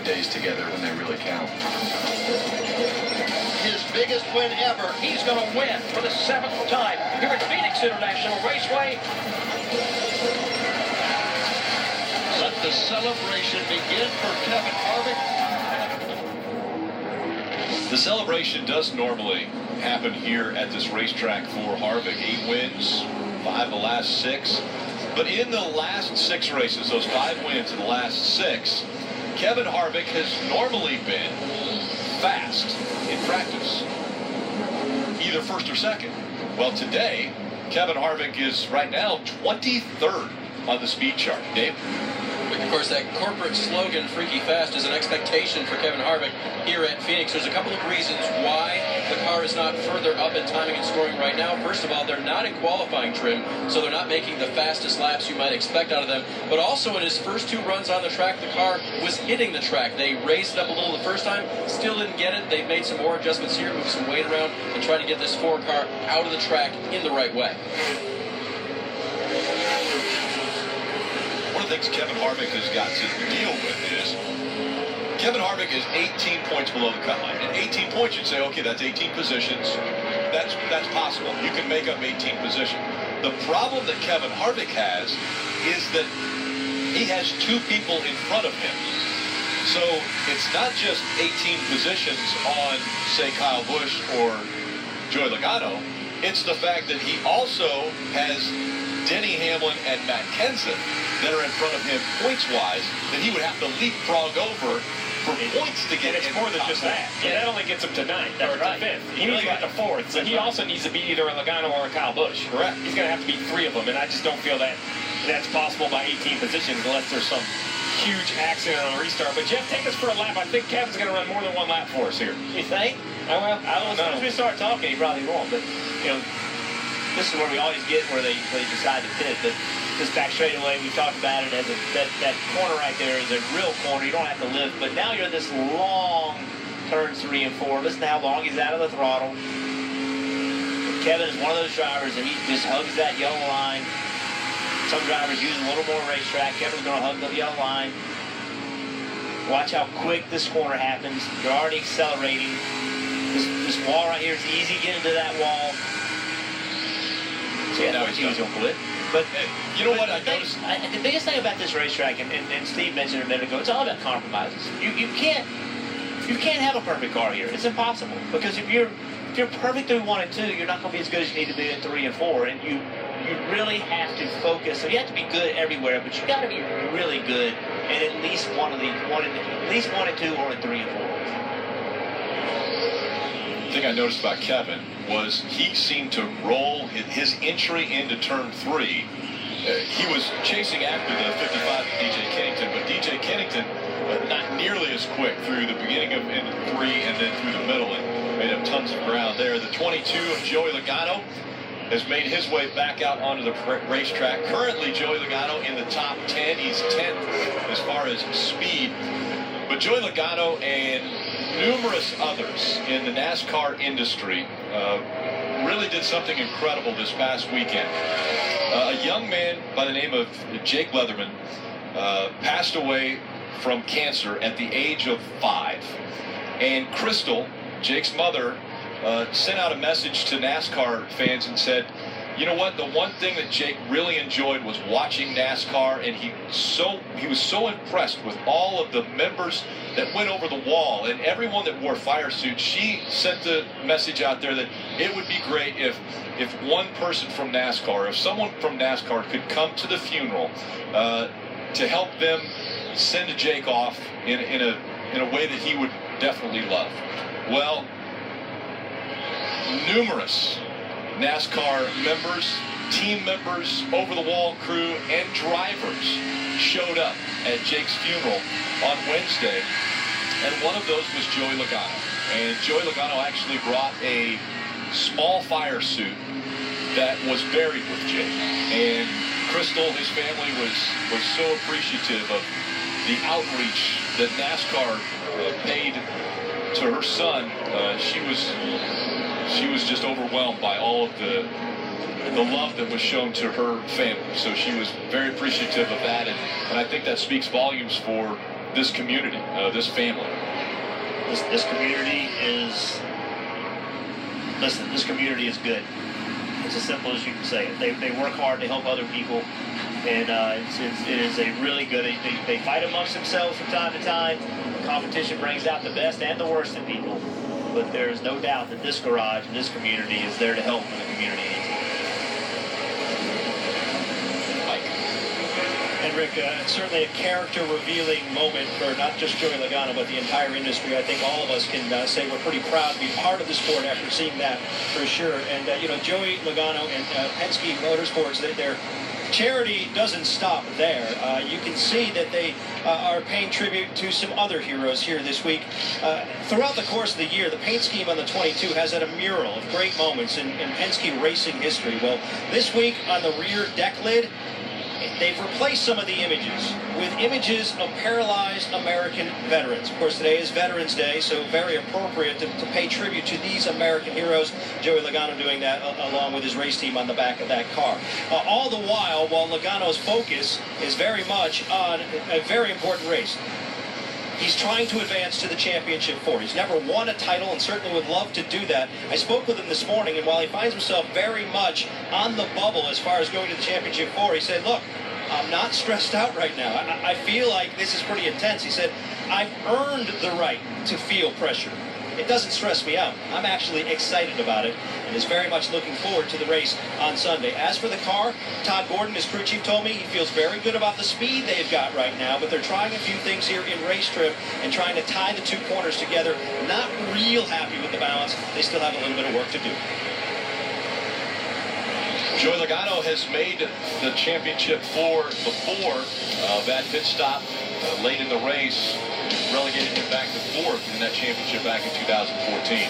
days together when they really count. His biggest win ever. He's going to win for the 7th time here at Phoenix International Raceway. Let the celebration begin for Kevin Harvick. The celebration does normally happen here at this racetrack for Harvick. 8 wins, 5 of the last 6. But in the last 6 races, those 5 wins in the last 6, Kevin Harvick has normally been fast in practice, either first or second. Well, today, Kevin Harvick is right now 23rd on the speed chart. Dave? Of course, that corporate slogan, Freaky Fast, is an expectation for Kevin Harvick here at Phoenix. There's a couple of reasons why the car is not further up in timing and scoring right now. First of all, they're not in qualifying trim, so they're not making the fastest laps you might expect out of them. But also, in his first 2 runs on the track, the car was hitting the track. They raised it up a little the first time, still didn't get it. They've made some more adjustments here, moved some weight around, and tried to get this Ford car out of the track in the right way. One of the things Kevin Harvick has got to deal with is Kevin Harvick is 18 points below the cut line. And 18 points, you'd say, okay, that's 18 positions. That's possible. You can make up 18 positions. The problem that Kevin Harvick has is that he has 2 people in front of him. So it's not just 18 positions on, say, Kyle Busch or Joey Logano. It's the fact that he also has Denny Hamlin and Matt Kenseth that are in front of him points-wise that he would have to leapfrog over for points to get. And it's more than just that. Yeah, that only gets him to 9th or to 5th. He needs to get to 4th. So he also needs to beat either a Logano or a Kyle Busch. Correct. He's going to have to beat 3 of them, and I just don't feel that that's possible by 18 positions unless there's some huge accident on a restart. But Jeff, take us for a lap. I think Kevin's going to run more than 1 lap for us here. You think? Well, I don't know. As soon as we start talking, he probably won't. But, you know, this is where we always get where they decide to pit. But this back straightaway, we talked about it as that corner right there is a real corner. You don't have to lift. But now you're in this long turns 3 and 4. Listen to how long he's out of the throttle. Kevin is one of those drivers that he just hugs that yellow line. Some drivers use a little more racetrack. Kevin's going to hug the yellow line. Watch how quick this corner happens. You're already accelerating. This wall right here is easy getting to that wall. So yeah, now he's going to quit. But you know what I noticed? The biggest thing about this racetrack, and Steve mentioned it a minute ago, it's all about compromises. You can't have a perfect car here. It's impossible because if you're perfect through 1 and 2, you're not going to be as good as you need to be in 3 and 4, and you really have to focus. So you have to be good everywhere, but you got to be really good in at least one and 2 or in 3 and 4. The thing I noticed about Kevin was he seemed to roll his entry into turn 3. He was chasing after the 55 of DJ Kennington, but DJ Kennington not nearly as quick through the beginning of into 3 and then through the middle and made up tons of ground there. The 22 of Joey Logano has made his way back out onto the racetrack. Currently, Joey Logano in the top 10. He's 10th as far as speed. But Joey Logano and numerous others in the NASCAR industry really did something incredible this past weekend. A young man by the name of Jake Leatherman passed away from cancer at the age of 5. And Crystal, Jake's mother, sent out a message to NASCAR fans and said, you know what, the one thing that Jake really enjoyed was watching NASCAR, and he was so impressed with all of the members that went over the wall and everyone that wore fire suits. She sent the message out there that it would be great if one person from NASCAR, if someone from NASCAR could come to the funeral to help them send Jake off in a way that he would definitely love. Well, numerous NASCAR members, team members, over-the-wall crew, and drivers showed up at Jake's funeral on Wednesday, and one of those was Joey Logano. And Joey Logano actually brought a small fire suit that was buried with Jake. And Crystal, his family, was so appreciative of the outreach that NASCAR paid to her son. She was just overwhelmed by all of the love that was shown to her family. So she was very appreciative of that, and I think that speaks volumes for this community, this family? This community is, listen, this community is good. It's as simple as you can say it. They work hard to help other people, and it is a really good, they fight amongst themselves from time to time. Competition brings out the best and the worst in people, but there's no doubt that this garage and this community is there to help when the community needs it. And Rick, certainly a character-revealing moment for not just Joey Logano, but the entire industry. I think all of us can say we're pretty proud to be part of the sport after seeing that, for sure. And, Joey Logano and Penske Motorsports, their charity doesn't stop there. You can see that they are paying tribute to some other heroes here this week. Throughout the course of the year, the paint scheme on the 22 has had a mural of great moments in Penske racing history. Well, this week on the rear deck lid, they've replaced some of the images with images of paralyzed American veterans. Of course, today is Veterans Day, so very appropriate to pay tribute to these American heroes. Joey Logano doing that along with his race team on the back of that car. All the while Logano's focus is very much on a very important race. He's trying to advance to the Championship 4. He's never won a title and certainly would love to do that. I spoke with him this morning, and while he finds himself very much on the bubble as far as going to the Championship 4, he said, look, I'm not stressed out right now. I feel like this is pretty intense. He said, I've earned the right to feel pressure. It doesn't stress me out. I'm actually excited about it and is very much looking forward to the race on Sunday. As for the car, Todd Gordon, his crew chief, told me he feels very good about the speed they've got right now, but they're trying a few things here in race trip and trying to tie the two corners together. Not real happy with the balance. They still have a little bit of work to do. Joey Logano has made the Championship 4 before. That pit stop late in the race relegated him back to 4th in that championship back in 2014.